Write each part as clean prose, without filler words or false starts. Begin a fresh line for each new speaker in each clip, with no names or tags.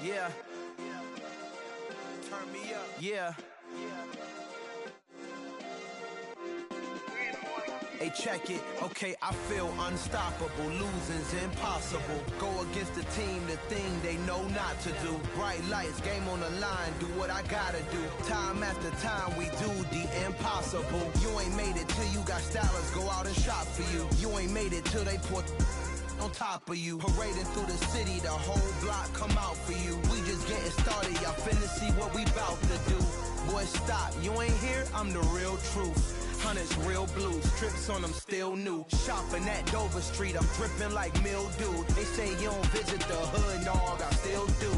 Yeah. Turn me up. Yeah. Hey, check it. Okay, I feel unstoppable. Losing's impossible. Go against the team, the thing they know not to do. Bright lights, game on the line, do what I gotta do. Time after time, we do the impossible. You ain't made it till you got stylers go out and shop for you. You ain't made it till they put on top of you. Parading through the city, the whole block come out for you. We just getting started, y'all finna see what we bout to do. Boy, stop, you ain't here, I'm the real truth. Hunters, real blues, strips on them still new. Shopping at Dover Street, I'm dripping like mildew. They say you don't visit the hood, dog, I still do.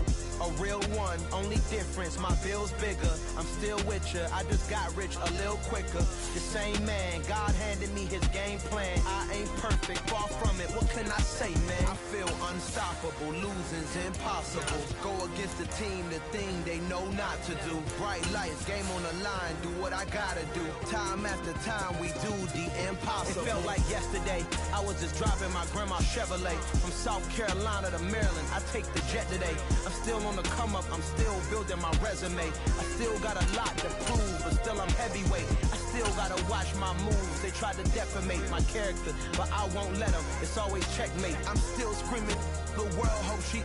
A real one, only difference, my bill's bigger. I'm still with ya, I just got rich a little quicker. The same man, God handed me his game plan. I ain't perfect, far from it, what can I say, man? I feel unstoppable, losing's impossible. Go against the team, the thing they know not to do. Bright lights, game on the line, do what I gotta do. Time after time, we do the impossible. It felt like yesterday, I was just driving my grandma's Chevrolet. From South Carolina to Maryland, I take the jet today. I'm still on the come up, I'm still building my resume. I still got a lot to prove, but still I'm heavyweight. I still gotta watch my moves. They tried to defamate my character, but I won't let them. It's always checkmate. I'm still screaming, the world hope she...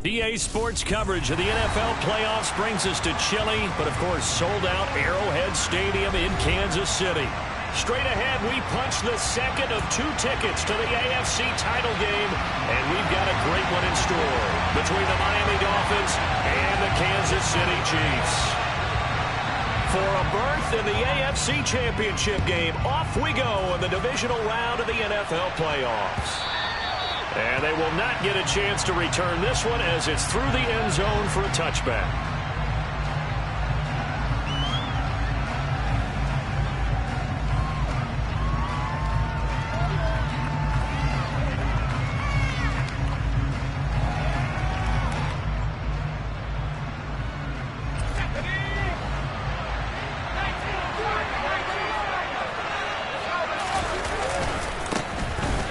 EA Sports coverage of the NFL playoffs brings us to chilly, but of course sold out Arrowhead Stadium in Kansas City. Straight ahead, we punch the second of 2 tickets to the AFC title game, and we've got a great one in store between the Miami Dolphins and the Kansas City Chiefs. For a berth in the AFC Championship game, off we go in the divisional round of the NFL playoffs. And they will not get a chance to return this one as it's through the end zone for a touchback.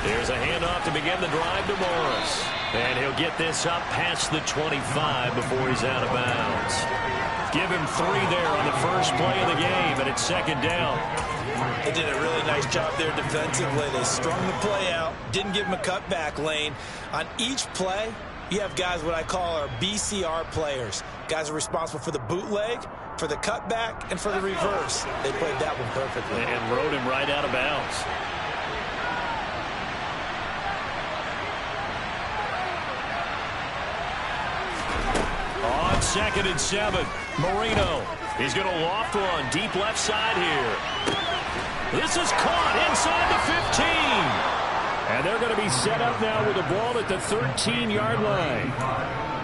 There's a handoff to begin the drive to Morris. And he'll get this up past the 25 before he's out of bounds. Give him 3 there on the first play of the game, and it's second down.
They did a really nice job there defensively. They strung the play out, didn't give him a cutback lane. On each play, you have guys what I call our BCR players. Guys are responsible for the bootleg, for the cutback, and for the reverse. They played that one perfectly.
And rode him right out of bounds. On 2nd and 7, Marino. He's going to loft one deep left side here. This is caught inside the 15. And they're going to be set up now with the ball at the 13-yard line.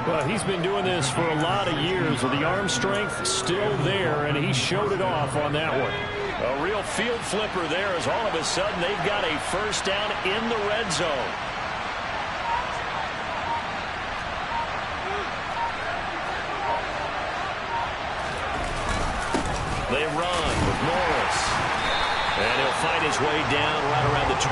Well, he's been doing this for a lot of years with the arm strength still there, and he showed it off on that one. A real field flipper there as all of a sudden they've got a first down in the red zone. They run with Morris. And he'll fight his way down right around the 12.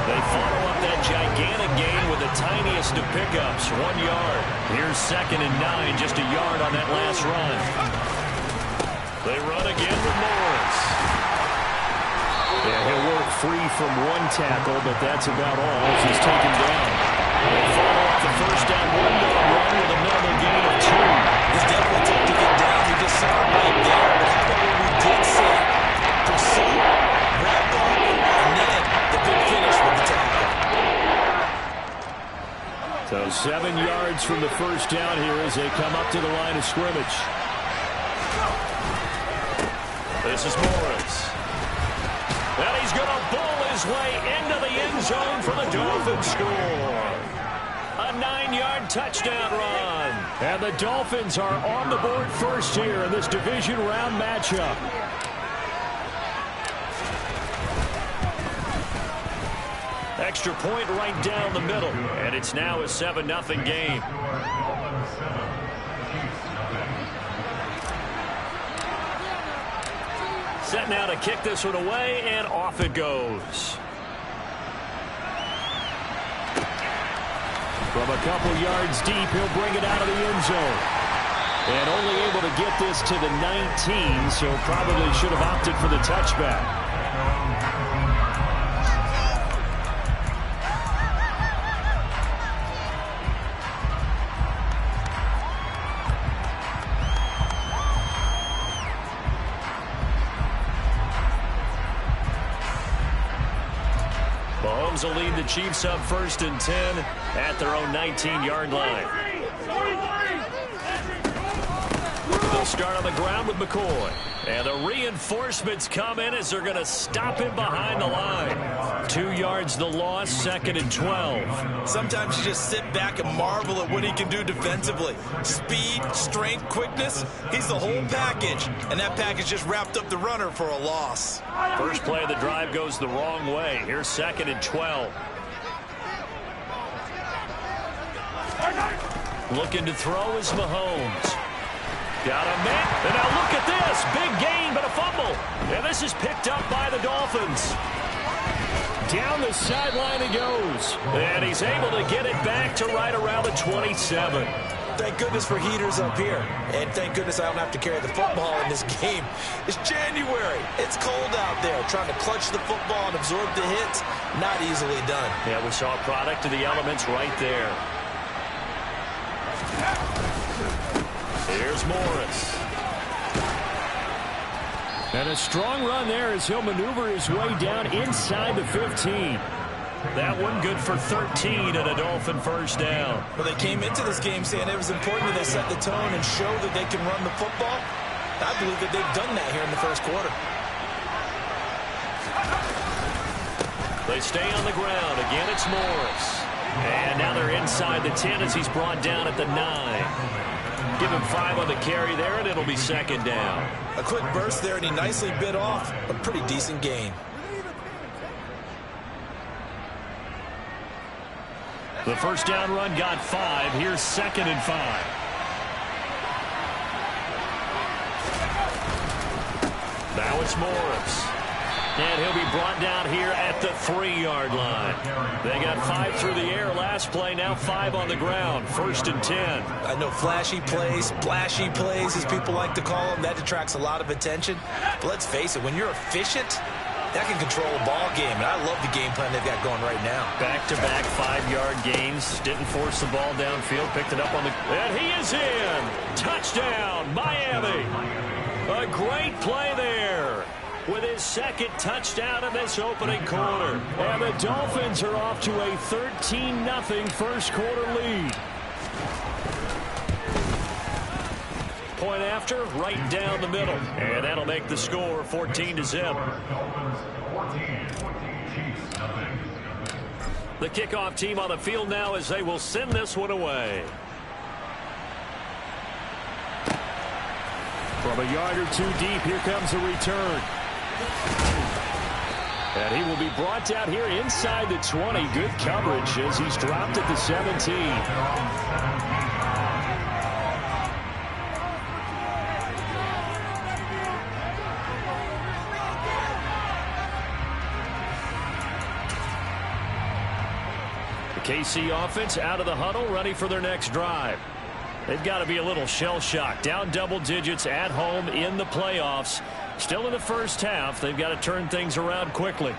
They follow up that gigantic gain with the tiniest of pickups, 1 yard. Here's 2nd and 9, just a yard on that last run. They run again with Morris. Yeah, he'll work free from 1 tackle, but that's about all as he's taken down. They follow up the first down 1-yard run with a minimal gain of 2.
It's definitely tough to get down. We just saw it right there. But how about what we did see? Pursuit, wrap up, and then the big finish with the tackle.
So 7 yards from the first down here as they come up to the line of scrimmage. This is Morris. And he's going to bowl his way into the end zone for the Dolphins score. A 9-yard touchdown run. And the Dolphins are on the board first here in this division round matchup. Extra point right down the middle. And it's now a 7-0 game. Set now to kick this one away, and off it goes. From a couple yards deep, he'll bring it out of the end zone. And only able to get this to the 19, so probably should have opted for the touchback. Mahomes will lead the Chiefs up 1st and 10 at their own 19-yard line. They'll start on the ground with McCoy. And the reinforcements come in as they're going to stop him behind the line. 2 yards the loss, 2nd and 12.
Sometimes you just sit back and marvel at what he can do defensively. Speed, strength, quickness, he's the whole package. And that package just wrapped up the runner for a loss.
First play of the drive goes the wrong way. Here's 2nd and 12. Looking to throw is Mahomes. Got him in. And now look at this. Big gain, but a fumble. And this is picked up by the Dolphins. Down the sideline he goes. And he's able to get it back to right around the 27.
Thank goodness for heaters up here. And thank goodness I don't have to carry the football in this game. It's January. It's cold out there. Trying to clutch the football and absorb the hits, not easily done.
Yeah, we saw a product of the elements right there. Here's Morris. And a strong run there as he'll maneuver his way down inside the 15. That one good for 13 and a Dolphin first down.
Well, they came into this game saying it was important that they set the tone and show that they can run the football. I believe that they've done that here in the first quarter.
They stay on the ground. Again, it's Morris. And now they're inside the 10 as he's brought down at the 9. Give him 5 on the carry there, and it'll be 2nd down.
A quick burst there, and he nicely bit off a pretty decent gain.
The first down run got 5. Here's 2nd and 5. Now it's Morris. And he'll be brought down here at the 3-yard line. They got 5 through the air last play, now 5 on the ground. 1st and 10.
I know flashy plays, splashy plays, as people like to call them, that attracts a lot of attention. But let's face it, when you're efficient, that can control a ball game. And I love the game plan they've got going right now.
Back-to-back 5-yard gains. Didn't force the ball downfield. Picked it up on the... And he is in! Touchdown, Miami! A great play there, with his 2nd touchdown in this opening quarter. And the Dolphins are off to a 13-0 first quarter lead. Point after, right down the middle. And that'll make the score 14-0. The kickoff team on the field now as they will send this one away. From a yard or 2 deep, here comes a return. And he will be brought down here inside the 20. Good coverage as he's dropped at the 17. The KC offense out of the huddle, ready for their next drive. They've got to be a little shell-shocked. Down double digits at home in the playoffs. Still in the first half. They've got to turn things around quickly.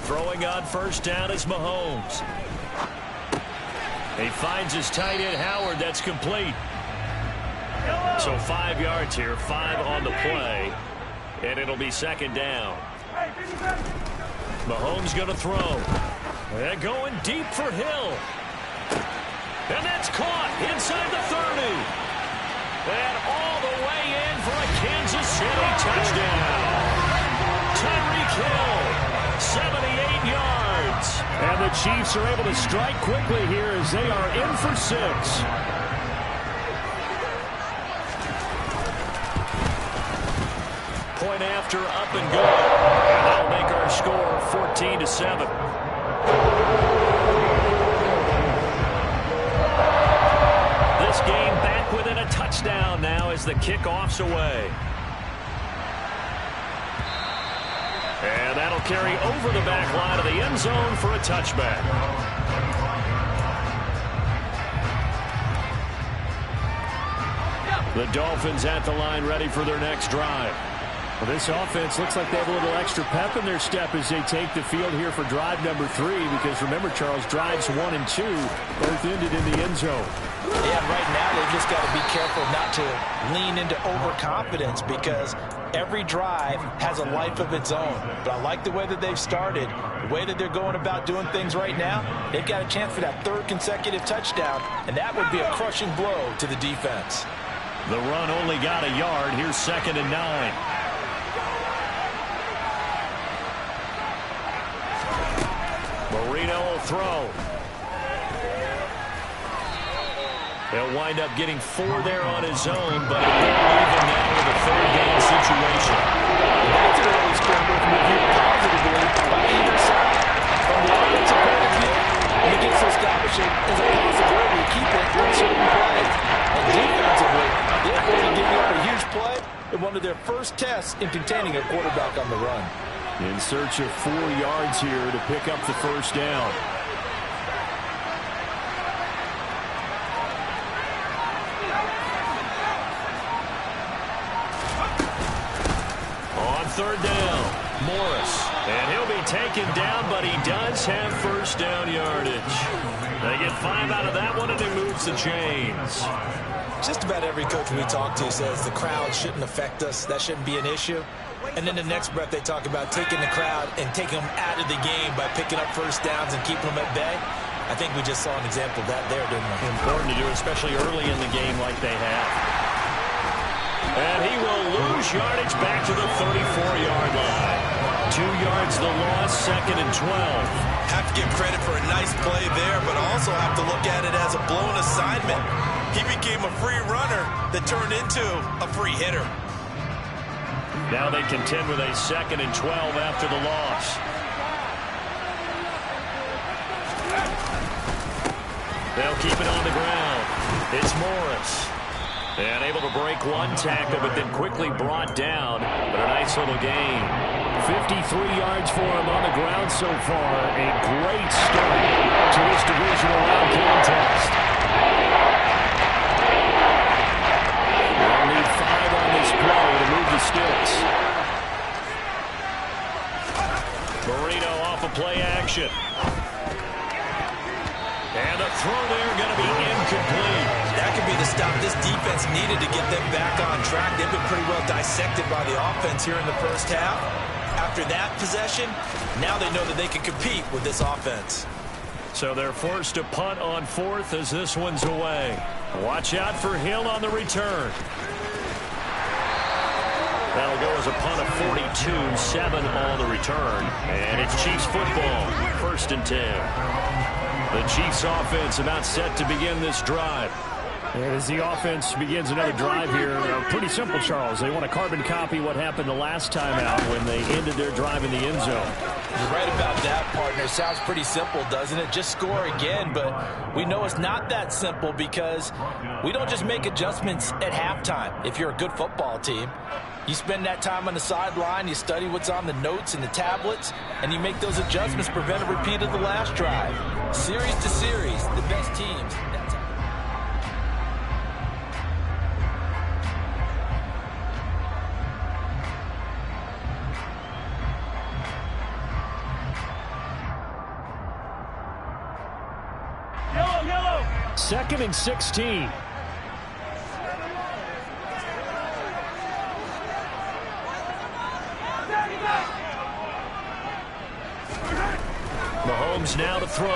Throwing on first down is Mahomes. He finds his tight end Howard. That's complete. So 5 yards here, 5 on the play. And it'll be 2nd down. Mahomes going to throw. And going deep for Hill. And that's caught inside the 30. And all the way in for a Kansas City touchdown. Tyreek Hill, 78 yards. And the Chiefs are able to strike quickly here as they are in for 6. Point after, up and good. And that'll make our score 14-7. This game back within a touchdown now as the kickoff's away. And that'll carry over the back line of the end zone for a touchback. The Dolphins at the line, ready for their next drive.
Well, this offense looks like they have a little extra pep in their step as they take the field here for drive number 3. Because remember, Charles, drives 1 and 2 both ended in the end zone.
Yeah, right now they've just got to be careful not to lean into overconfidence because every drive has a life of its own. But I like the way that they've started, the way that they're going about doing things right now. They've got a chance for that 3rd consecutive touchdown, and that would be a crushing blow to the defense.
The run only got a yard. Here's 2nd and 9. Marino will throw. He'll wind up getting 4 there on his own, but it will leave him now with a 3rd down situation.
That's an early scramble from reviewed positively by either side. From the offensive point of view, and it gets establishing as a possibility to keep it on certain plays. And defensively, they're going to give up a huge play in one of their first tests in containing a quarterback on the run.
In search of 4 yards here to pick up the 1st down. On 3rd down, Morris. And he'll be taken down, but he does have 1st down yardage. They get 5 out of that one, and it moves the chains.
Just about every coach we talk to says the crowd shouldn't affect us. That shouldn't be an issue. And then the next breath they talk about taking the crowd and taking them out of the game by picking up 1st downs and keeping them at bay. I think we just saw an example of that there, didn't we?
Important to do, especially early in the game like they have. And he will lose yardage back to the 34-yard line. 2 yards the loss, 2nd and 12.
Have to give credit for a nice play there, but also have to look at it as a blown assignment. He became a free runner that turned into a free hitter.
Now they contend with a 2nd and 12 after the loss. They'll keep it on the ground. It's Morris. And able to break 1 tackle, but then quickly brought down. But a nice little gain. 53 yards for him on the ground so far. A great start to this divisional round contest. They'll need 5 on this play to move the sticks. Marino off of play action. And the throw there going to be incomplete.
That could be the stop this defense needed to get them back on track. They've been pretty well dissected by the offense here in the first half. After that possession, now they know that they can compete with this offense.
So they're forced to punt on 4th as this one's away. Watch out for Hill on the return. That'll go as a punt of 42, 7 on the return. And it's Chiefs football, 1st and 10. The Chiefs offense about set to begin this drive.
And as the offense begins another drive here, pretty simple, Charles. They want to carbon copy what happened the last time out when they ended their drive in the end zone.
You're right about that, partner. Sounds pretty simple, doesn't it? Just score again, but we know it's not that simple because we don't just make adjustments at halftime if you're a good football team. You spend that time on the sideline, you study what's on the notes and the tablets, and you make those adjustments, prevent a repeat of the last drive. Series to series, the best teams.
Yellow. 2nd and 16.
Mahomes now to throw.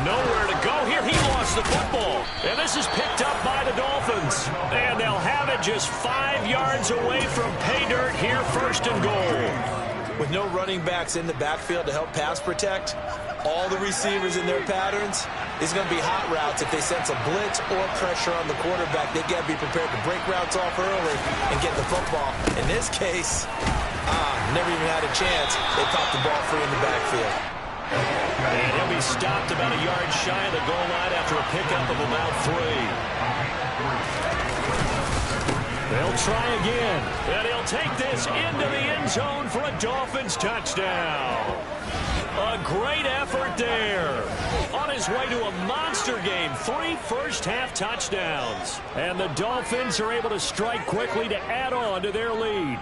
Nowhere to go here. He lost the football. And this is picked up by the Dolphins. And they'll have it just 5 yards away from pay dirt here, 1st and goal.
With no running backs in the backfield to help pass protect, all the receivers in their patterns, it's going to be hot routes if they sense a blitz or pressure on the quarterback. They got to be prepared to break routes off early and get the football. In this case, never even had a chance. They popped the ball free in the backfield.
And he'll be stopped about a yard shy of the goal line after a pickup of about 3. They'll try again, and he'll take this into the end zone for a Dolphins touchdown. A great effort there. On his way to a monster game, 3 first-half touchdowns. And the Dolphins are able to strike quickly to add on to their lead.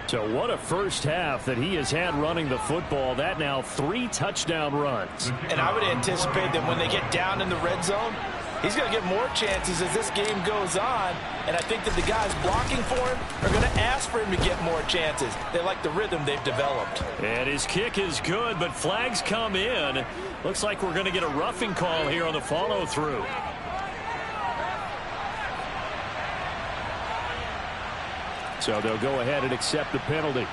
So what a first half that he has had running the football. That now 3 touchdown runs.
And I would anticipate that when they get down in the red zone, he's going to get more chances as this game goes on. And I think that the guys blocking for him are going to ask for him to get more chances. They like the rhythm they've developed.
And his kick is good, but flags come in. Looks like we're going to get a roughing call here on the follow-through. So they'll go ahead and accept the penalty.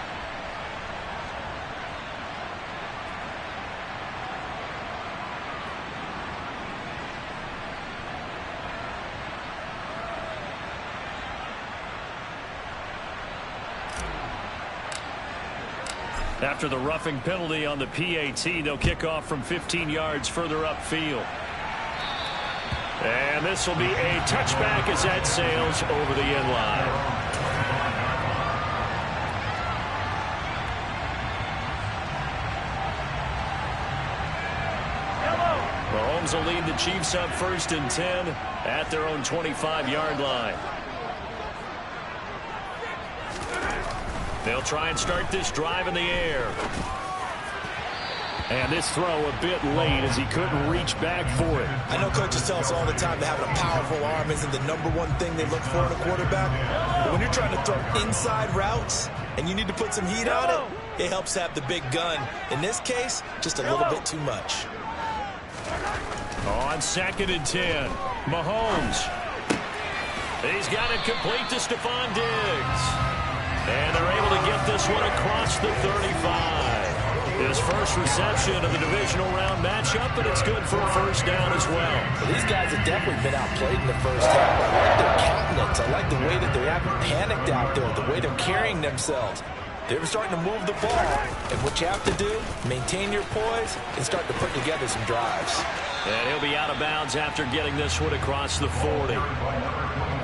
After the roughing penalty on the PAT, they'll kick off from 15 yards further upfield. And this will be a touchback as that sails over the end line. Mahomes will lead the Chiefs up 1st and 10 at their own 25-yard line. They'll try and start this drive in the air. And this throw a bit late as he couldn't reach back for it.
I know coaches tell us all the time that having a powerful arm isn't the #1 thing they look for in a quarterback. But when you're trying to throw inside routes and you need to put some heat on it, it helps have the big gun. In this case, just a little bit too much.
On 2nd and 10, Mahomes. He's got it complete to Stephon Diggs. And they're able to get this one across the 35. His first reception of the divisional round matchup, but it's good for a first down as well.
These guys have definitely been outplayed in the first half. I like their countenance. I like the way that they haven't panicked out there, the way they're carrying themselves. They're starting to move the ball, and what you have to do, maintain your poise and start to put together some drives.
And he'll be out of bounds after getting this one across the 40.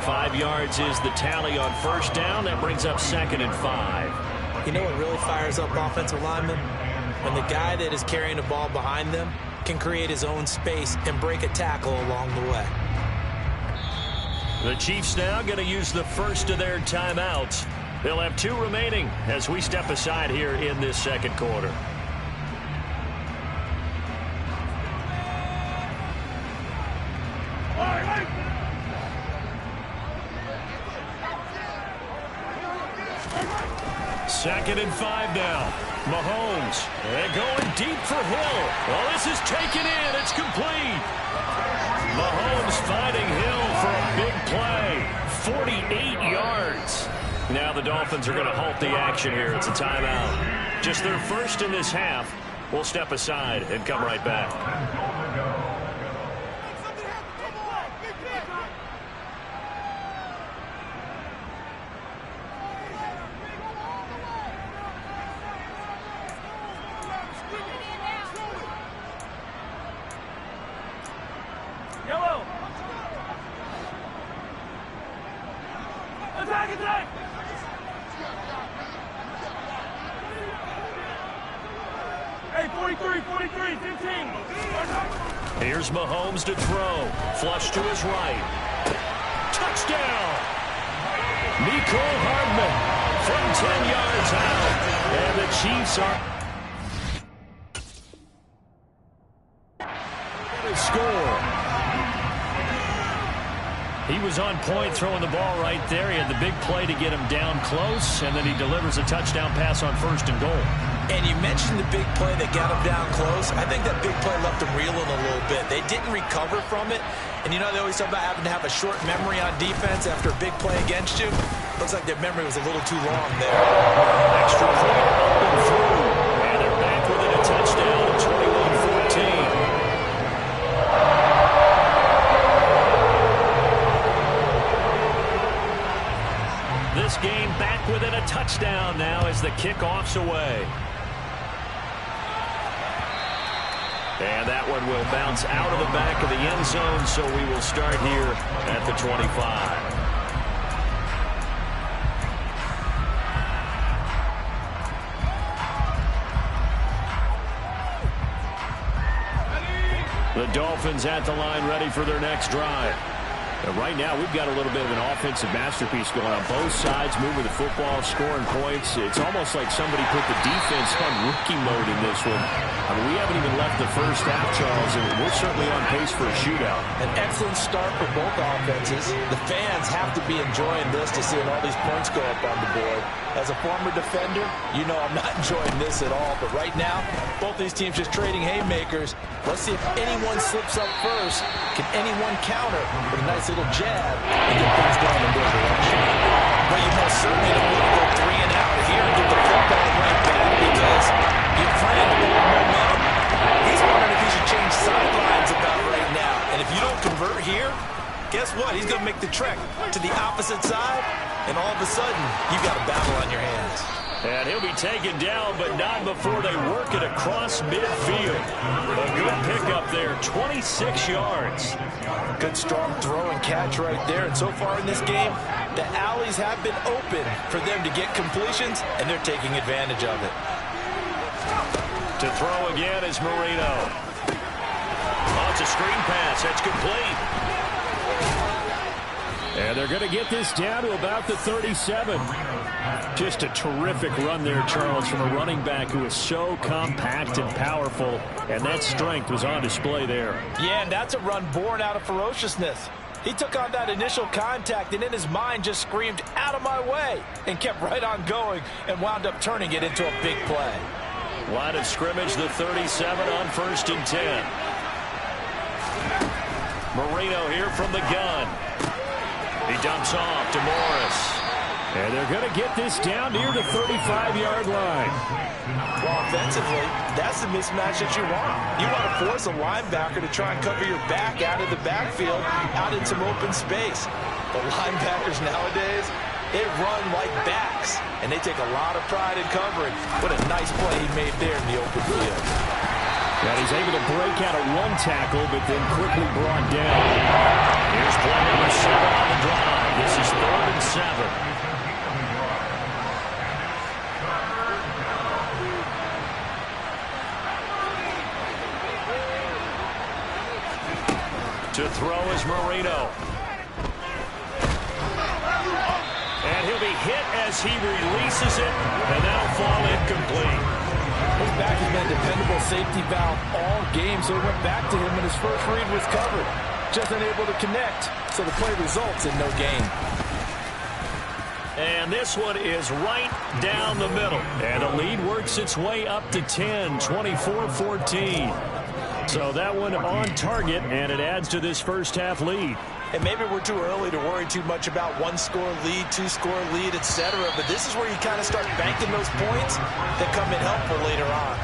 5 yards is the tally on first down. That brings up 2nd and 5.
You know what really fires up offensive linemen? When the guy that is carrying the ball behind them can create his own space and break a tackle along the way.
The Chiefs now going to use the first of their timeouts. They'll have 2 remaining as we step aside here in this second quarter. Second and 5 now. Mahomes. They're going deep for Hill. Well, this is taken in. It's complete. Mahomes finding Hill for a big play. 48 yards. Now the Dolphins are going to halt the action here. It's a timeout. Just their first in this half. We'll step aside and come right back. Here's Mahomes to throw. Flush to his right. Touchdown! Mhill Hardman from 10 yards out. And the Chiefs are to score. He was on point throwing the ball right there. He had the big play to get him down close, and then he delivers a touchdown pass on 1st and goal.
And you mentioned the big play that got him down close. I think that big play left him reeling a little bit. They didn't recover from it. And you know they always talk about having to have a short memory on defense after a big play against you. Looks like their memory was a little too long there.
Extra point up and through. And they're back within a touchdown at 21-14. This game back within a touchdown now as the kickoff's away. And that one will bounce out of the back of the end zone, so we will start here at the 25. The Dolphins at the line ready for their next drive. Right now, we've got a little bit of an offensive masterpiece going on. Both sides moving the football, scoring points. It's almost like somebody put the defense on rookie mode in this one. I mean, we haven't even left the first half, Charles, and we're certainly on pace for a shootout.
An excellent start for both offenses. The fans have to be enjoying this to see all these points go up on the board. As a former defender, you know I'm not enjoying this at all. But right now, both these teams just trading haymakers. Let's see if anyone slips up first. Can anyone counter with a nice little jab and get things going in their direction? But you most certainly don't want to go 3 and out here and get the football right back because your friend with momentum, he's wondering if he should change sidelines about right now. And if you don't convert here, guess what? He's going to make the trek to the opposite side, and all of a sudden, you've got a battle on your hands.
And he'll be taken down, but not before they work it across midfield. A good pickup there, 26 yards.
Good strong throw and catch right there. And so far in this game, the alleys have been open for them to get completions, and they're taking advantage of it.
To throw again is Marino. Oh, it's a screen pass. That's complete. And they're going to get this down to about the 37. Just a terrific run there, Charles, from a running back who is so compact and powerful, and that strength was on display there.
Yeah, and that's a run born out of ferociousness. He took on that initial contact and in his mind just screamed, "Out of my way," and kept right on going and wound up turning it into a big play.
Line of scrimmage, the 37 on 1st and 10. Marino here from the gun. He dumps off to Morris. And they're going to get this down near the 35-yard line.
Well, offensively, that's the mismatch that you want. You want to force a linebacker to try and cover your back out of the backfield, out in some open space. The linebackers nowadays, they run like backs, and they take a lot of pride in covering. What a nice play he made there in the open field.
And he's able to break out of one tackle, but then quickly brought down. Here's play number 7 on the drive. This is 3rd and 7. To throw is Marino. And he'll be hit as he releases it, and that'll fall incomplete.
His back has been a dependable safety valve all game, so he went back to him when his first read was covered. Just unable to connect, so the play results in no gain.
And this one is right down the middle. And the lead works its way up to 10, 24-14. So that one on target, and it adds to this first half lead.
And maybe we're too early to worry too much about 1-score lead, 2-score lead, etc. But this is where you kind of start banking those points that come in helpful later on.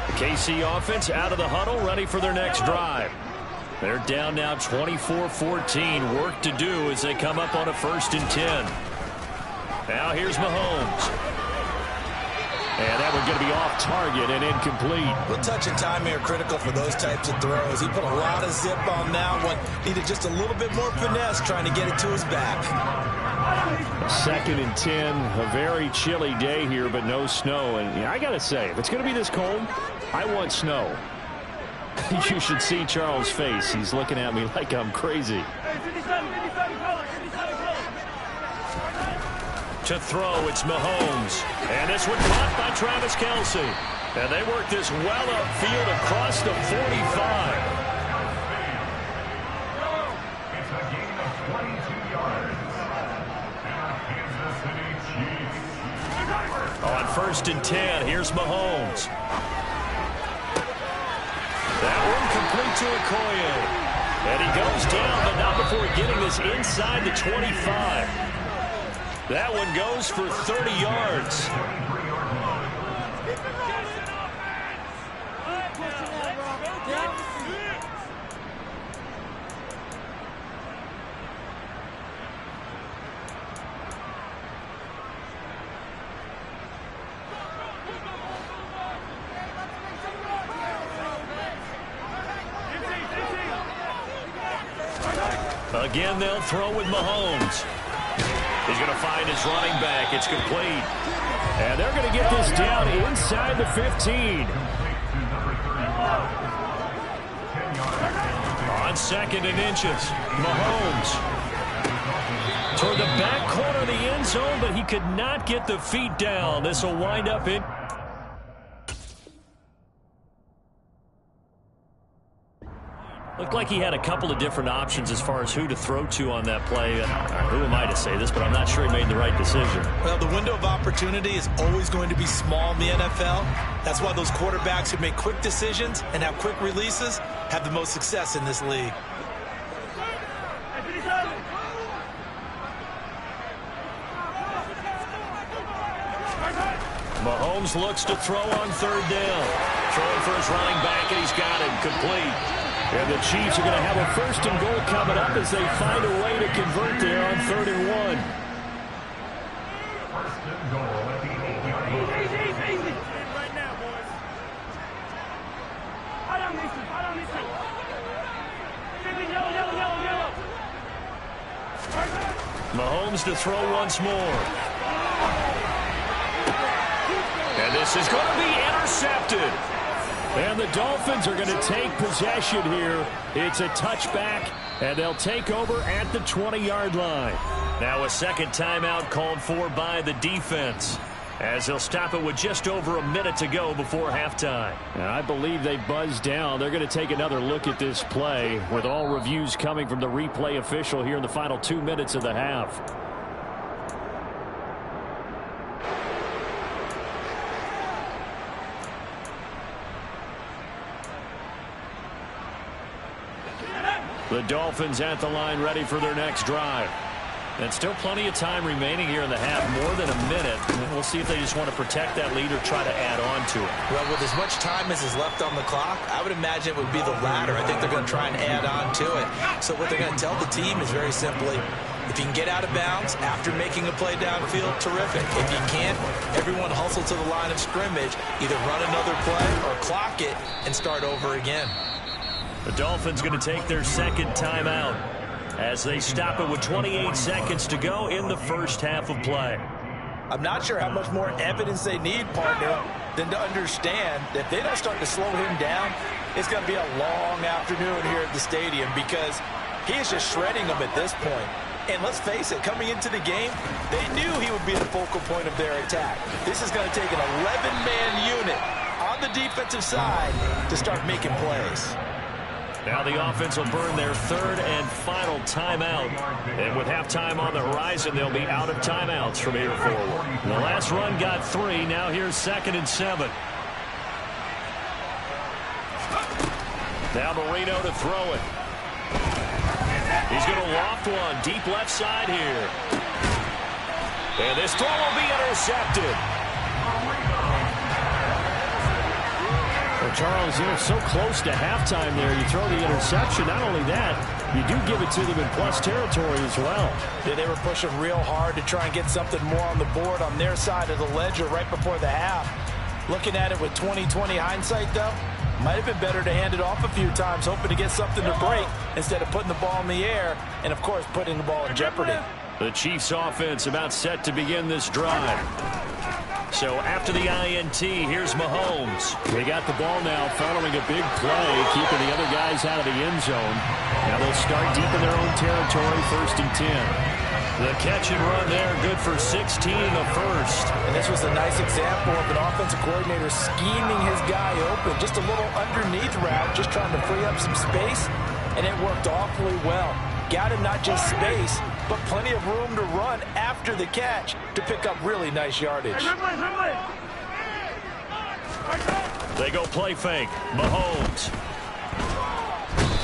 The KC offense out of the huddle, ready for their next drive. They're down now 24-14. Work to do as they come up on a 1st and 10. Now here's Mahomes. And that one's going to be off target and incomplete.
Well, touch and timing are critical for those types of throws. He put a lot of zip on that one. Needed just a little bit more finesse trying to get it to his back.
2nd and 10. A very chilly day here, but no snow. And I got to say, if it's going to be this cold, I want snow. You should see Charles' face. He's looking at me like I'm crazy. To throw, it's Mahomes. And this one caught by Travis Kelce. And they work this well upfield across the 45. On 1st and 10, here's Mahomes. That one complete to Okoye. And he goes down, but not before getting this inside the 25. That one goes for 30 yards. Again, they'll throw with Mahomes. He's going to find his running back. It's complete. And they're going to get this down inside the 15. On 2nd and inches, Mahomes toward the back corner of the end zone, but he could not get the feet down. This will wind up in. Looked like he had a couple of different options as far as who to throw to on that play. Who am I to say this, but I'm not sure he made the right decision.
Well, the window of opportunity is always going to be small in the NFL. That's why those quarterbacks who make quick decisions and have quick releases have the most success in this league.
Mahomes looks to throw on 3rd down. Throwing for his running back, and he's got it complete. And the Chiefs are going to have a 1st and goal coming up as they find a way to convert there on 3rd and 1.
1st and goal at the 8-yard line.
Right now, boys.
Mahomes to throw once more. And this is going to be intercepted. And the Dolphins are going to take possession here. It's a touchback, and they'll take over at the 20-yard line. Now a 2nd timeout called for by the defense, as they'll stop it with just over a minute to go before halftime.
And I believe they buzzed down. They're going to take another look at this play, with all reviews coming from the replay official here in the final 2 minutes of the half. The Dolphins at the line, ready for their next drive. And still plenty of time remaining here in the half, more than a minute. And we'll see if they just want to protect that lead or try to add on to it.
Well, with as much time as is left on the clock, I would imagine it would be the latter. I think they're going to try and add on to it. So what they're going to tell the team is very simply, if you can get out of bounds after making a play downfield, terrific. If you can't, everyone hustle to the line of scrimmage, either run another play or clock it and start over again.
The Dolphins going to take their 2nd timeout as they stop it with 28 seconds to go in the first half of play.
I'm not sure how much more evidence they need, partner, than to understand that if they don't start to slow him down, it's going to be a long afternoon here at the stadium because he is just shredding them at this point. And let's face it, coming into the game, they knew he would be the focal point of their attack. This is going to take an 11-man unit on the defensive side to start making plays.
Now the offense will burn their 3rd and final timeout. And with halftime on the horizon, they'll be out of timeouts from here forward. The last run got 3. Now here's 2nd and 7. Now Marino to throw it. He's going to loft one deep left side here. And this throw will be intercepted. Well, Charles, so close to halftime there. You throw the interception. Not only that, you do give it to them in plus territory as well.
Yeah, they were pushing real hard to try and get something more on the board on their side of the ledger right before the half. Looking at it with 20/20 hindsight, though, might have been better to hand it off a few times, hoping to get something to break instead of putting the ball in the air and, of course, putting the ball in jeopardy.
The Chiefs offense about set to begin this drive. So after the INT, here's Mahomes.
They got the ball now following a big play, keeping the other guys out of the end zone. Now they'll start deep in their own territory, 1st and 10.
The catch and run there, good for 16 the first.
And this was a nice example of an offensive coordinator scheming his guy open. Just a little underneath route, just trying to free up some space, and it worked awfully well. Got him not just space, but plenty of room to run after the catch to pick up really nice yardage.
They go play fake. Mahomes.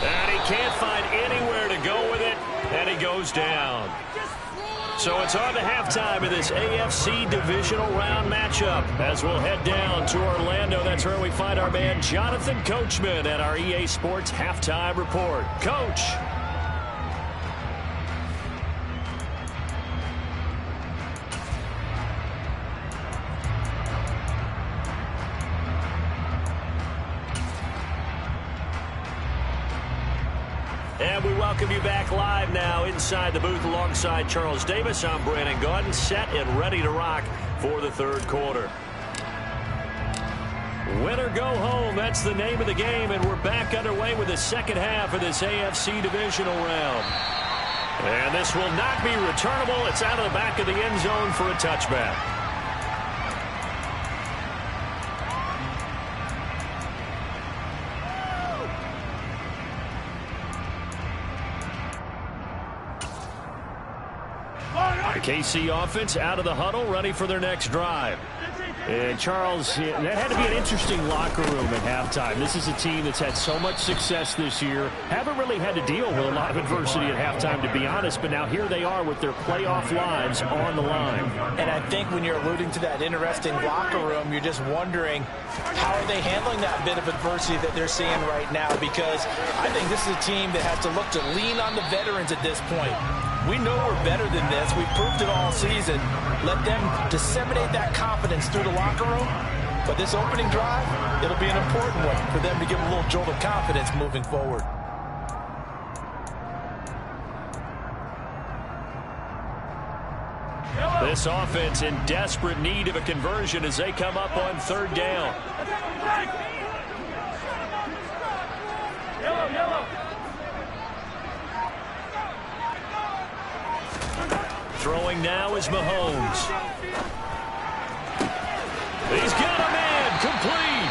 And he can't find anywhere to go with it, and he goes down. So it's on to halftime of this AFC divisional round matchup as we'll head down to Orlando. That's where we find our man Jonathan Coachman at our EA Sports Halftime Report. Coach. And we welcome you back live now inside inside the booth alongside Charles Davis. I'm Brandon Gaudin, set and ready to rock for the third quarter. Win or go home, that's the name of the game, and we're back underway with the second half of this AFC divisional round. And this will not be returnable. It's out of the back of the end zone for a touchback. The KC offense out of the huddle, ready for their next drive. And Charles, that had to be an interesting locker room at halftime. This is a team that's had so much success this year. Haven't really had to deal with a lot of adversity at halftime, to be honest. But now here they are with their playoff lives on the line.
And I think when you're alluding to that interesting locker room, you're just wondering how are they handling that bit of adversity that they're seeing right now? Because I think this is a team that has to look to lean on the veterans at this point. We know we're better than this. We've proved it all season. Let them disseminate that confidence through the locker room. But this opening drive, it'll be an important one for them to give a little jolt of confidence moving forward.
This offense in desperate need of a conversion as they come up on third down. Throwing now is Mahomes. He's got a man complete.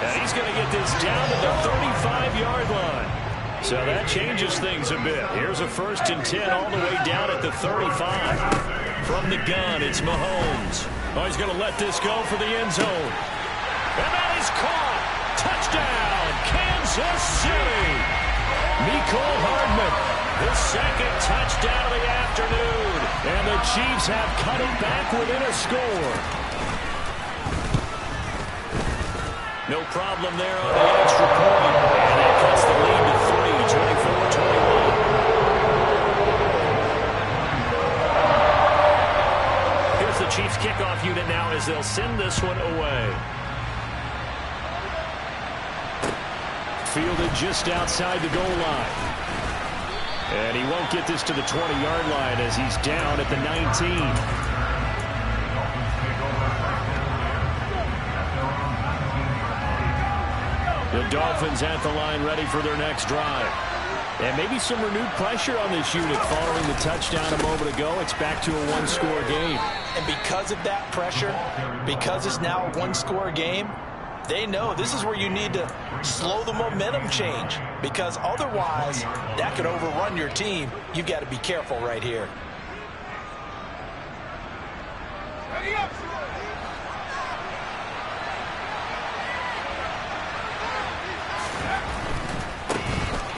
And he's going to get this down to the 35-yard line. So that changes things a bit. Here's a 1st and 10 all the way down at the 35. From the gun, it's Mahomes. Oh, he's going to let this go for the end zone. And that is caught. Touchdown, Kansas City. Mhill Hardman. The second touchdown of the afternoon. And the Chiefs have cut it back within a score. No problem there on the extra point. And that cuts the lead to 3, 24-21. Here's the Chiefs kickoff unit now as they'll send this one away. Fielded just outside the goal line. And he won't get this to the 20-yard line as he's down at the 19. The Dolphins at the line ready for their next drive. And maybe some renewed pressure on this unit following the touchdown a moment ago. It's back to a one-score game.
And because of that pressure, because it's now a one-score game, they know this is where you need to slow the momentum change, because otherwise that could overrun your team. You've got to be careful right here.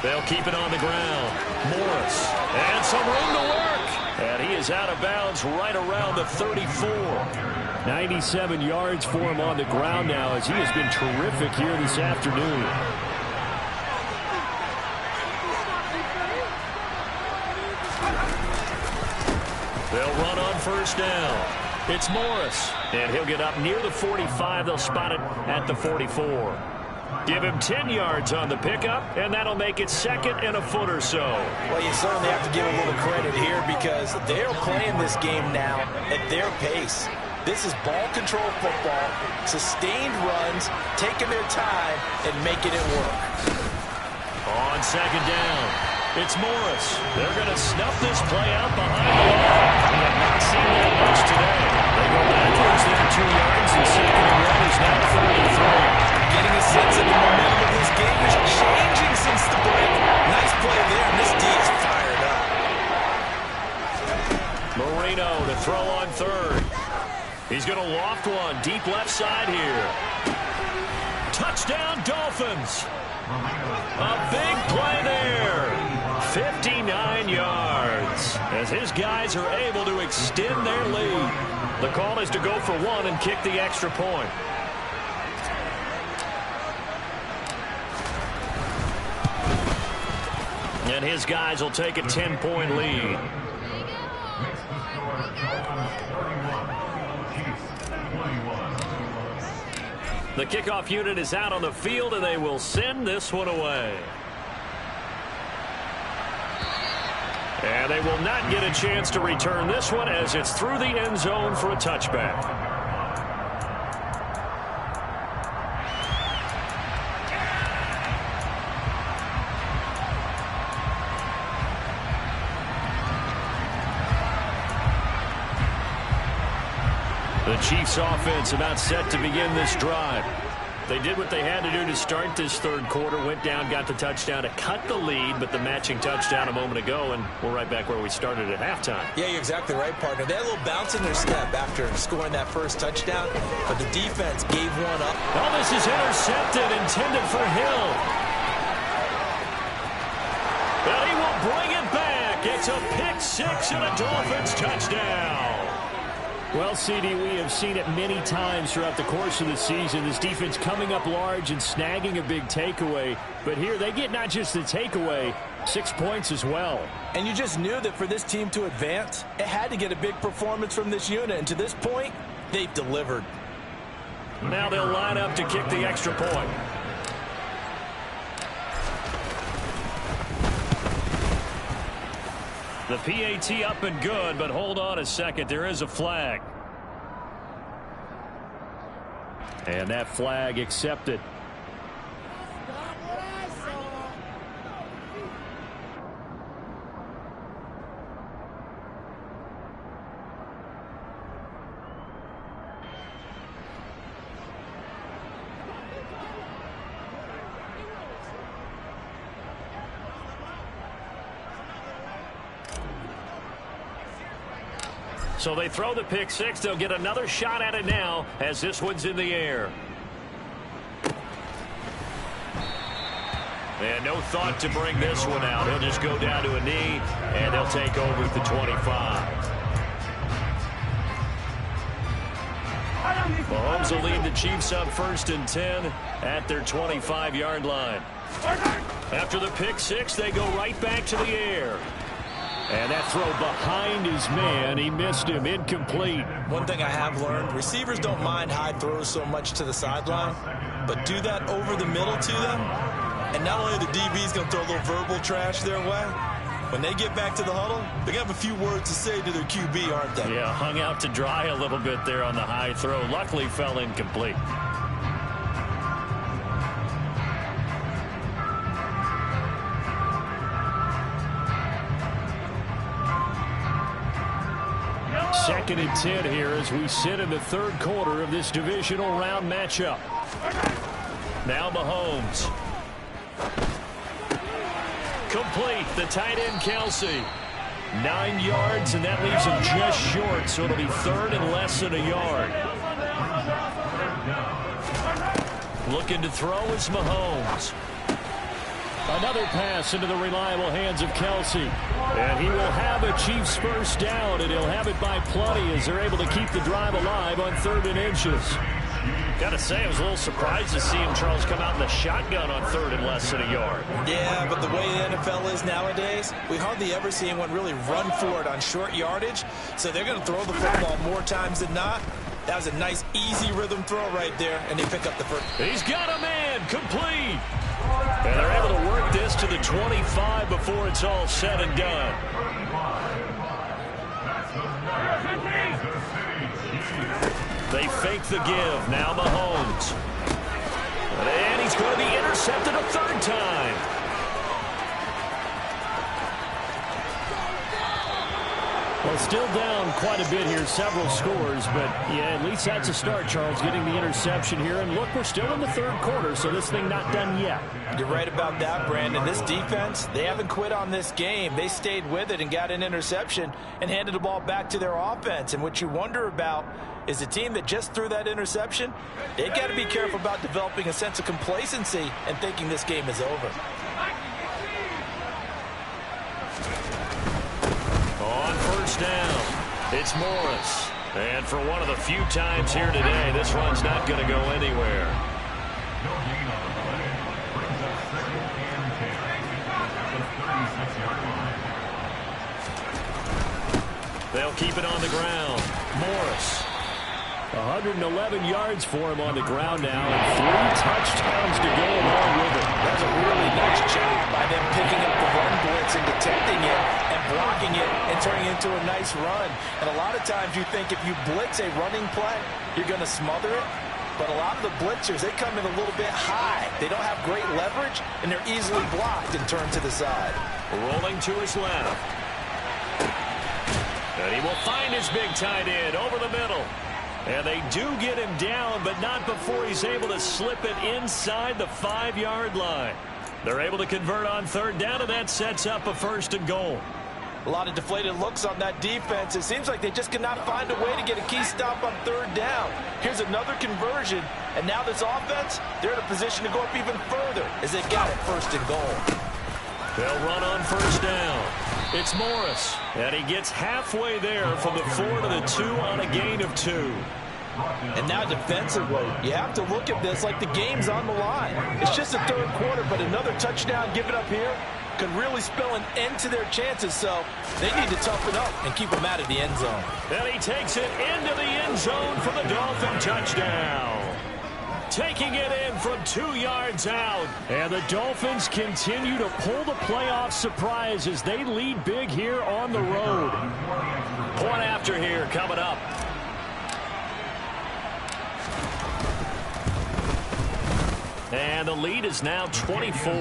They'll keep it on the ground. Morris, and some room to work. And he is out of bounds right around the 34. 97 yards for him on the ground now as he has been terrific here this afternoon. They'll run on first down. It's Morris, and he'll get up near the 45. They'll spot it at the 44. Give him 10 yards on the pickup, and that'll make it 2nd and a foot or so.
Well, you certainly have to give a little credit here because they're playing this game now at their pace. This is ball control football, sustained runs, taking their time and making it work.
On second down, it's Morris. They're going to snuff this play out behind the line. We have not seen that much today. They go backwards there 2 yards, and 2nd and 1 is now 33.
Getting a sense of the momentum of this game is changing since the break. Nice play there, and this D is fired up.
Marino to throw on third. He's going to loft one deep left side here. Touchdown, Dolphins. A big play there. 59 yards as his guys are able to extend their lead. The call is to go for one and kick the extra point. And his guys will take a 10-point lead. The kickoff unit is out on the field, and they will send this one away. And they will not get a chance to return this one as it's through the end zone for a touchback. The Chiefs offense about set to begin this drive. They did what they had to do to start this third quarter, went down, got the touchdown to cut the lead, but the matching touchdown a moment ago, and we're right back where we started at halftime.
Yeah, you're exactly right, partner. They had a little bounce in their step after scoring that first touchdown, but the defense gave one up.
Oh, this is intercepted, intended for Hill. But he will bring it back. It's a pick six and a Dolphins touchdown. Well, CD, we have seen it many times throughout the course of the season. This defense coming up large and snagging a big takeaway. But here they get not just the takeaway, 6 points as well.
And you just knew that for this team to advance, it had to get a big performance from this unit. And to this point, they've delivered.
Now they'll line up to kick the extra point. The PAT up and good, but hold on a second. There is a flag. And that flag accepted. So they throw the pick six. They'll get another shot at it now as this one's in the air. And no thought to bring this one out. He'll just go down to a knee, and they'll take over at the 25. Mahomes will lead the Chiefs up 1st and 10 at their 25-yard line. After the pick six, they go right back to the air. And that throw behind his man, he missed him, incomplete.
One thing I have learned, receivers don't mind high throws so much to the sideline, but do that over the middle to them, and not only the DB's going to throw a little verbal trash their way, when they get back to the huddle, they're going to have a few words to say to their QB, aren't they?
Yeah, hung out to dry a little bit there on the high throw. Luckily fell incomplete. Second and 10 here as we sit in the third quarter of this divisional round matchup. Now Mahomes. Complete, the tight end Kelsey. 9 yards, and that leaves him just short, so it'll be third and less than a yard. Looking to throw is Mahomes. Another pass into the reliable hands of Kelsey. And he will have a Chiefs first down, and he'll have it by plenty as they're able to keep the drive alive on 3rd and inches. Got to say, I was a little surprised to see him, Charles, come out in the shotgun on 3rd and less than a yard.
Yeah, but the way the NFL is nowadays, we hardly ever see anyone really run for it on short yardage. So they're going to throw the football more times than not. That was a nice, easy rhythm throw right there, and they pick up the first.
He's got a man, complete. And they're able to work this to the 25 before it's all said and done. They fake the give. Now Mahomes. And he's going to be intercepted a 3rd time. Well, still down quite a bit here, several scores, but yeah, at least that's a start, Charles, getting the interception here. And look, we're still in the 3rd quarter, so this thing not done yet.
You're right about that, Brandon. This defense, they haven't quit on this game. They stayed with it and got an interception and handed the ball back to their offense. And what you wonder about is the team that just threw that interception, they've got to be careful about developing a sense of complacency and thinking this game is over.
On 1st down, it's Morris. And for one of the few times here today, this run's not going to go anywhere. They'll keep it on the ground. Morris. 111 yards for him on the ground now, and 3 touchdowns to go along with it.
That's a really nice job by them picking up the run blitz and detecting it and blocking it and turning it into a nice run. And a lot of times you think if you blitz a running play, you're going to smother it. But a lot of the blitzers, they come in a little bit high. They don't have great leverage, and they're easily blocked and turned to the side.
Rolling to his left. And he will find his big tight end over the middle. And they do get him down, but not before he's able to slip it inside the 5-yard line. They're able to convert on 3rd down, and that sets up a 1st and goal.
A lot of deflated looks on that defense. It seems like they just cannot find a way to get a key stop on 3rd down. Here's another conversion, and now this offense, they're in a position to go up even further as they've got it 1st and goal.
They'll run on 1st down. It's Morris, and he gets halfway there from the 4 to the 2 on a gain of 2.
And now defensively, you have to look at this like the game's on the line. It's just the 3rd quarter, but another touchdown given up here could really spell an end to their chances, so they need to toughen up and keep them out of the end zone.
And he takes it into the end zone for the Dolphin touchdown. Taking it in from 2 yards out. And the Dolphins continue to pull the playoff surprise as they lead big here on the road. Point after here coming up. And the lead is now 24.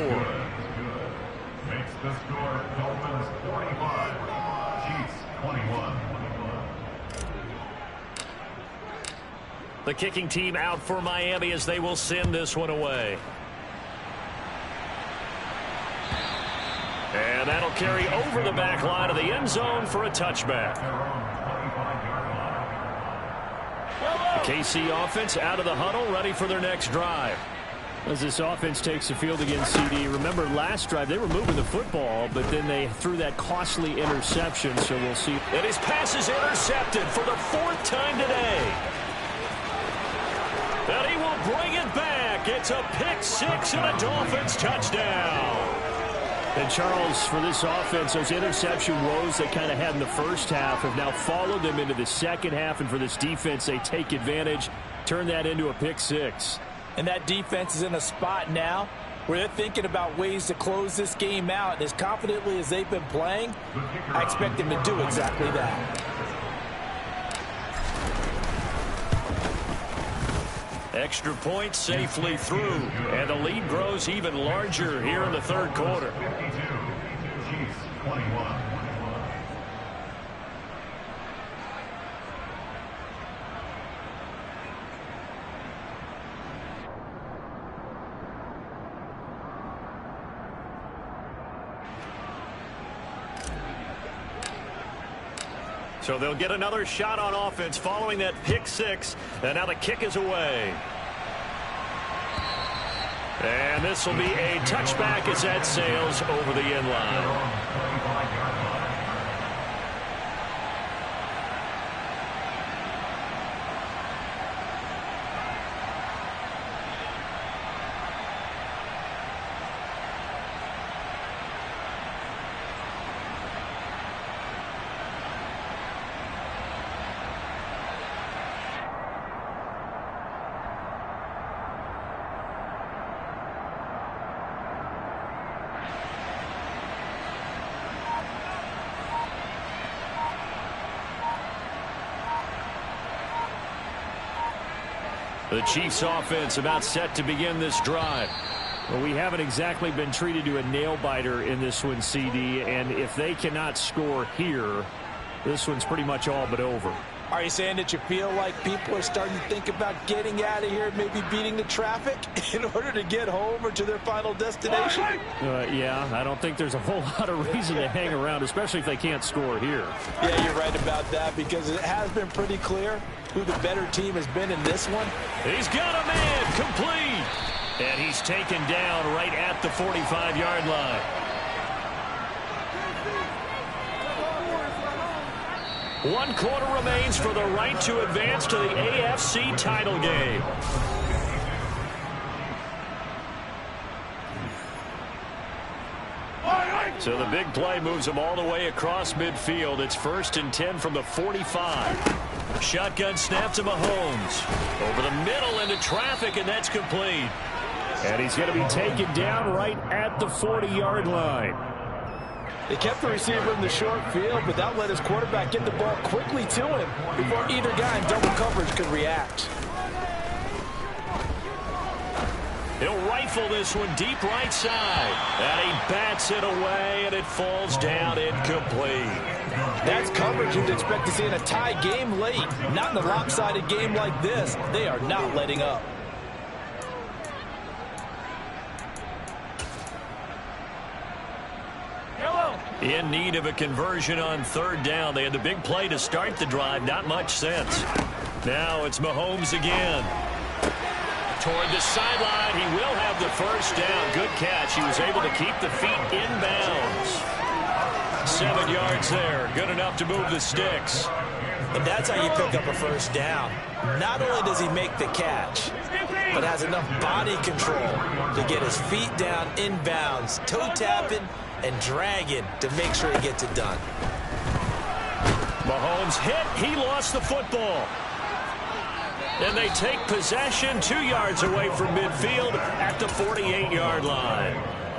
Makes the score Dolphins 45, Chiefs 21.
The kicking team out for Miami as they will send this one away. And that'll carry over the back line of the end zone for a touchback. The KC offense out of the huddle, ready for their next drive. As this offense takes the field against CD, remember last drive they were moving the football, but then they threw that costly interception, so we'll see. And his pass is intercepted for the 4th time today. And he will bring it back. It's a pick 6 and a Dolphins touchdown. And Charles, for this offense, those interception woes they kind of had in the first half have now followed them into the second half, and for this defense, they take advantage, turn that into a pick 6.
And that defense is in a spot now where they're thinking about ways to close this game out. And as confidently as they've been playing, I expect them to do exactly that.
Extra point safely through, and the lead grows even larger here in the 3rd quarter.
52, Chiefs 21.
So they'll get another shot on offense following that pick 6. And now the kick is away. And this will be a touchback as that sails over the end line. The Chiefs offense about set to begin this drive. Well, we haven't exactly been treated to a nail-biter in this one, CD, and if they cannot score here, this one's pretty much all but over.
Are you saying that you feel like people are starting to think about getting out of here, maybe beating the traffic in order to get home or to their final destination?
Yeah, I don't think there's a whole lot of reason to hang around, especially if they can't score here.
Yeah, you're right about that, because it has been pretty clear who the better team has been in this one.
He's got a man complete. And he's taken down right at the 45-yard line. One quarter remains for the right to advance to the AFC title game. So the big play moves them all the way across midfield. It's 1st and 10 from the 45. Shotgun snap to Mahomes. Over the middle into traffic, and that's complete. And he's going to be taken down right at the 40-yard line.
They kept the receiver in the short field, but that let his quarterback get the ball quickly to him before either guy in double coverage could react.
He'll rifle this one deep right side. And he bats it away, and it falls down incomplete.
That's coverage you'd expect to see in a tie game late. Not in a lopsided game like this. They are not letting up.
In need of a conversion on 3rd down. They had the big play to start the drive. Not much sense. Now it's Mahomes again. Toward the sideline. He will have the 1st down. Good catch. He was able to keep the feet inbounds. 7 yards there. Good enough to move the sticks.
And that's how you pick up a 1st down. Not only does he make the catch, but has enough body control to get his feet down inbounds, toe tapping and dragging to make sure he gets it done.
Mahomes hit. He lost the football. And they take possession 2 yards away from midfield at the 48-yard line.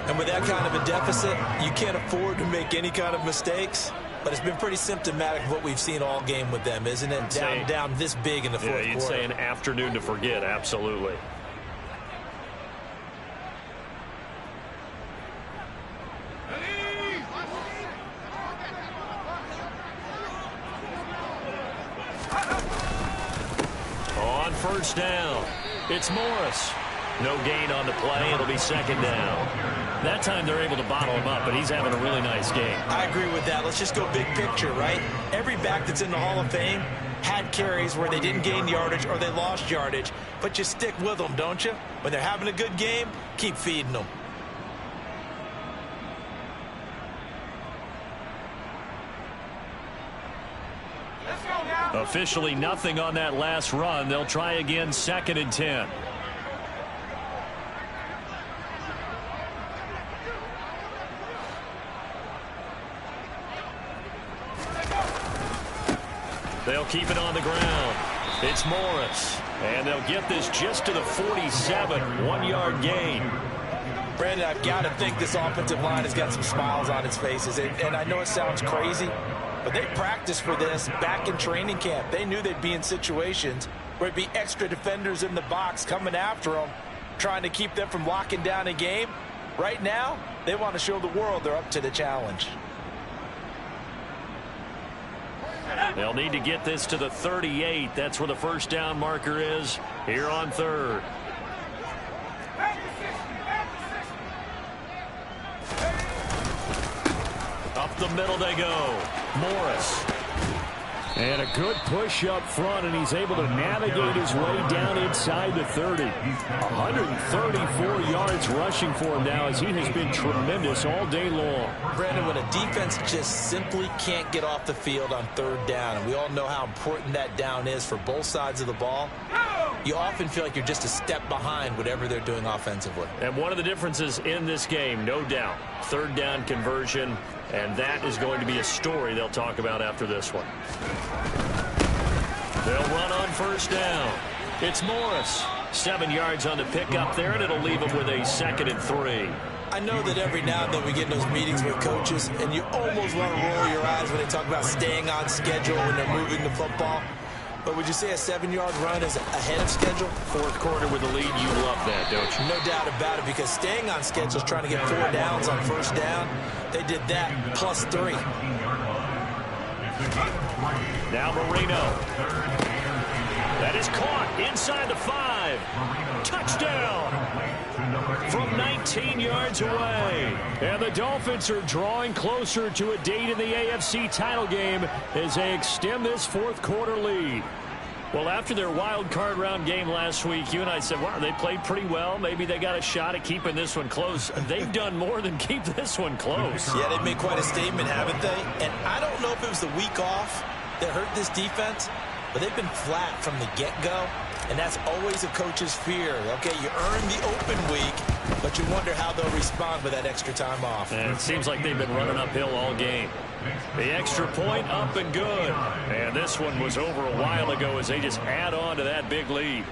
And with that kind of a deficit, you can't afford to make any kind of mistakes. But it's been pretty symptomatic of what we've seen all game with them, isn't it? Down this big in the fourth quarter.
You'd say an afternoon to forget, absolutely. On 1st down, it's Morris. No gain on the play. It'll be 2nd down. That time they're able to bottle him up, but he's having a really nice game.
I agree with that. Let's just go big picture, right? Every back that's in the Hall of Fame had carries where they didn't gain yardage or they lost yardage, but you stick with them, don't you? When they're having a good game, keep feeding them.
Officially nothing on that last run. They'll try again 2nd and 10. They'll keep it on the ground. It's Morris. And they'll get this just to the 47. 1-yard gain.
Brandon, I've got to think this offensive line has got some smiles on its faces. And I know it sounds crazy, but they practiced for this back in training camp. They knew they'd be in situations where it'd be extra defenders in the box coming after them, trying to keep them from locking down a game. Right now, they want to show the world they're up to the challenge.
They'll need to get this to the 38. That's where the 1st down marker is here on 3rd. Up the middle they go. Morris. And a good push up front, and he's able to navigate his way down inside the 30. 134 yards rushing for him now, as he has been tremendous all day long.
Brandon, when a defense just simply can't get off the field on 3rd down, and we all know how important that down is for both sides of the ball, you often feel like you're just a step behind whatever they're doing offensively.
And one of the differences in this game, no doubt, 3rd down conversion, and that is going to be a story they'll talk about after this one. They'll run on 1st down. It's Morris. 7 yards on the pickup there, and it'll leave them with a 2nd and 3.
I know that every now and then we get in those meetings with coaches, and you almost want to roll your eyes when they talk about staying on schedule when they're moving the football. But would you say a 7-yard run is ahead of schedule?
4th quarter with a lead, you love that, don't you?
No doubt about it, because staying on schedule is trying to get 4 downs on 1st down. They did that plus 3.
Now Marino. That is caught inside the 5. Touchdown from 19 yards away. And the Dolphins are drawing closer to a date in the AFC title game as they extend this 4th quarter lead. Well, after their wild card round game last week, you and I said, wow, they played pretty well. Maybe they got a shot at keeping this one close. They've done more than keep this one close.
Yeah, they've made quite a statement, haven't they? And I don't know if it was the week off that hurt this defense, but they've been flat from the get-go. And that's always a coach's fear. Okay, you earn the open week, but you wonder how they'll respond with that extra time off.
And it seems like they've been running uphill all game. The extra point up and good. And this one was over a while ago as they just add on to that big lead.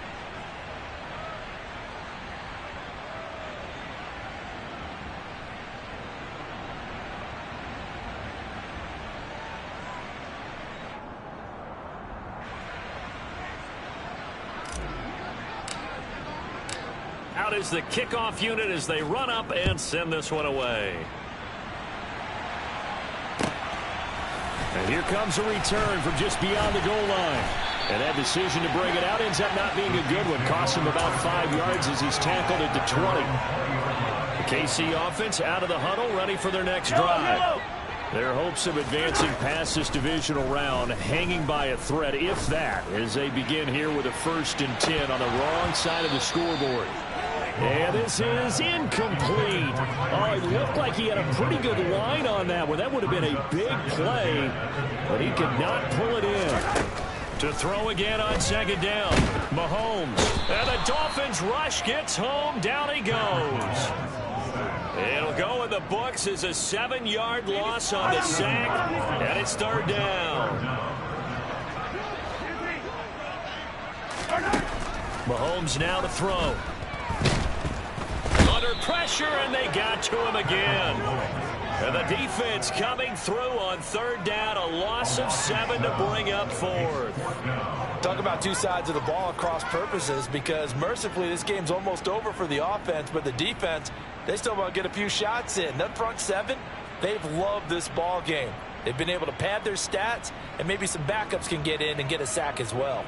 Out is the kickoff unit as they run up and send this one away. And here comes a return from just beyond the goal line. And that decision to bring it out ends up not being a good one. Costs him about 5 yards as he's tackled at the 20. The KC offense out of the huddle, ready for their next drive. Their hopes of advancing past this divisional round hanging by a thread, if that, as they begin here with a 1st and 10 on the wrong side of the scoreboard. And this is incomplete. Oh, it looked like he had a pretty good line on that one. That would have been a big play, but he could not pull it in. To throw again on 2nd down, Mahomes. And the Dolphins rush gets home. Down he goes. It'll go in the books as a 7-yard loss on the sack, and it's 3rd down. Mahomes now to throw. Under pressure, and they got to him again. And the defense coming through on 3rd down, a loss of 7 to bring up 4th.
Talk about two sides of the ball across purposes, because mercifully this game's almost over for the offense, but the defense, they still want to get a few shots in. That front 7, they've loved this ball game. They've been able to pad their stats, and maybe some backups can get in and get a sack as well.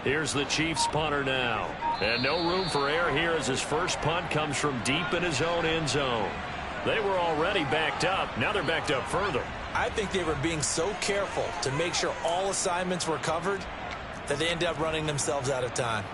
Here's the Chiefs punter now. And no room for error here as his first punt comes from deep in his own end zone. They were already backed up. Now they're backed up further.
I think they were being so careful to make sure all assignments were covered that they ended up running themselves out of time.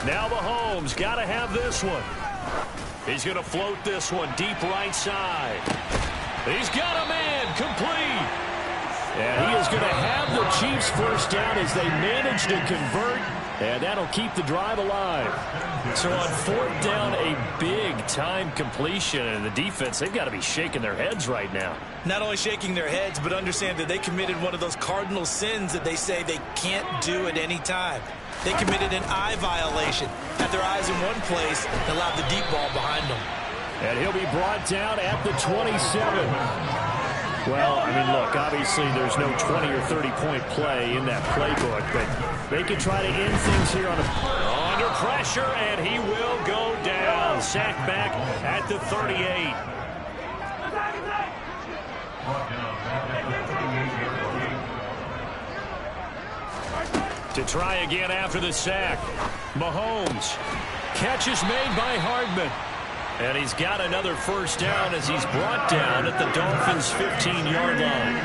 Now Mahomes got to have this one. He's going to float this one deep right side. He's got a man complete. And he is going to have the Chiefs first down as they manage to convert. And that'll keep the drive alive. So on 4th down, a big-time completion. And the defense, they've got to be shaking their heads right now.
Not only shaking their heads, but understand that they committed one of those cardinal sins that they say they can't do at any time. They committed an eye violation. Had their eyes in one place and allowed the deep ball behind them.
And he'll be brought down at the 27. Well, I mean, look, obviously there's no 20 or 30-point play in that playbook, but they could try to end things here on under pressure, and he will go down. Sacked back at the 38. To try again after the sack. Mahomes. Catch is made by Hardman. And he's got another first down as he's brought down at the Dolphins' 15-yard line.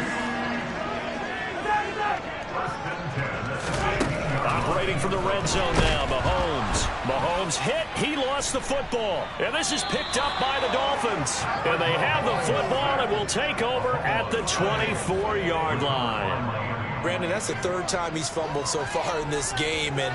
Operating from the red zone now, Mahomes. Mahomes hit. He lost the football. And this is picked up by the Dolphins. And they have the football and will take over at the 24-yard line.
Brandon, that's the 3rd time he's fumbled so far in this game. And,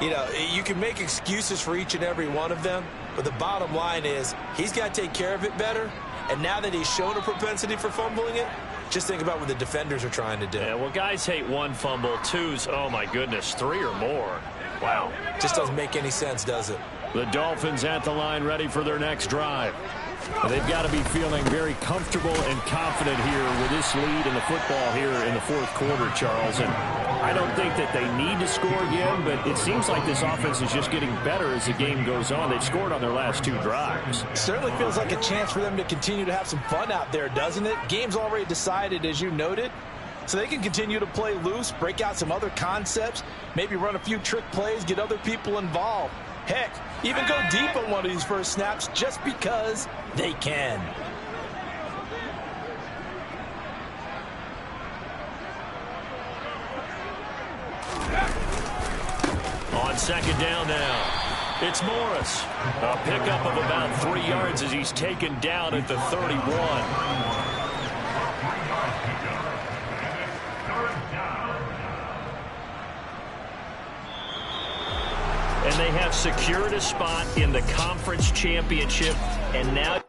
you know, you can make excuses for each and every one of them. But the bottom line is he's got to take care of it better. And now that he's shown a propensity for fumbling it, just think about what the defenders are trying to do.
Yeah, well, guys hate 1 fumble, 2's, oh, my goodness, 3 or more. Wow.
Just doesn't make any sense, does it?
The Dolphins at the line ready for their next drive. They've got to be feeling very comfortable and confident here with this lead in the football here in the fourth quarter, Charles. And I don't think that they need to score again, but it seems like this offense is just getting better as the game goes on. They've scored on their last 2 drives.
Certainly feels like a chance for them to continue to have some fun out there, doesn't it? Game's already decided, as you noted. So they can continue to play loose, break out some other concepts, maybe run a few trick plays, get other people involved. Heck, even go deep on one of these first snaps just because they can.
On second down now, it's Morris. A pickup of about 3 yards as he's taken down at the 31. And they have secured a spot in the conference championship, and now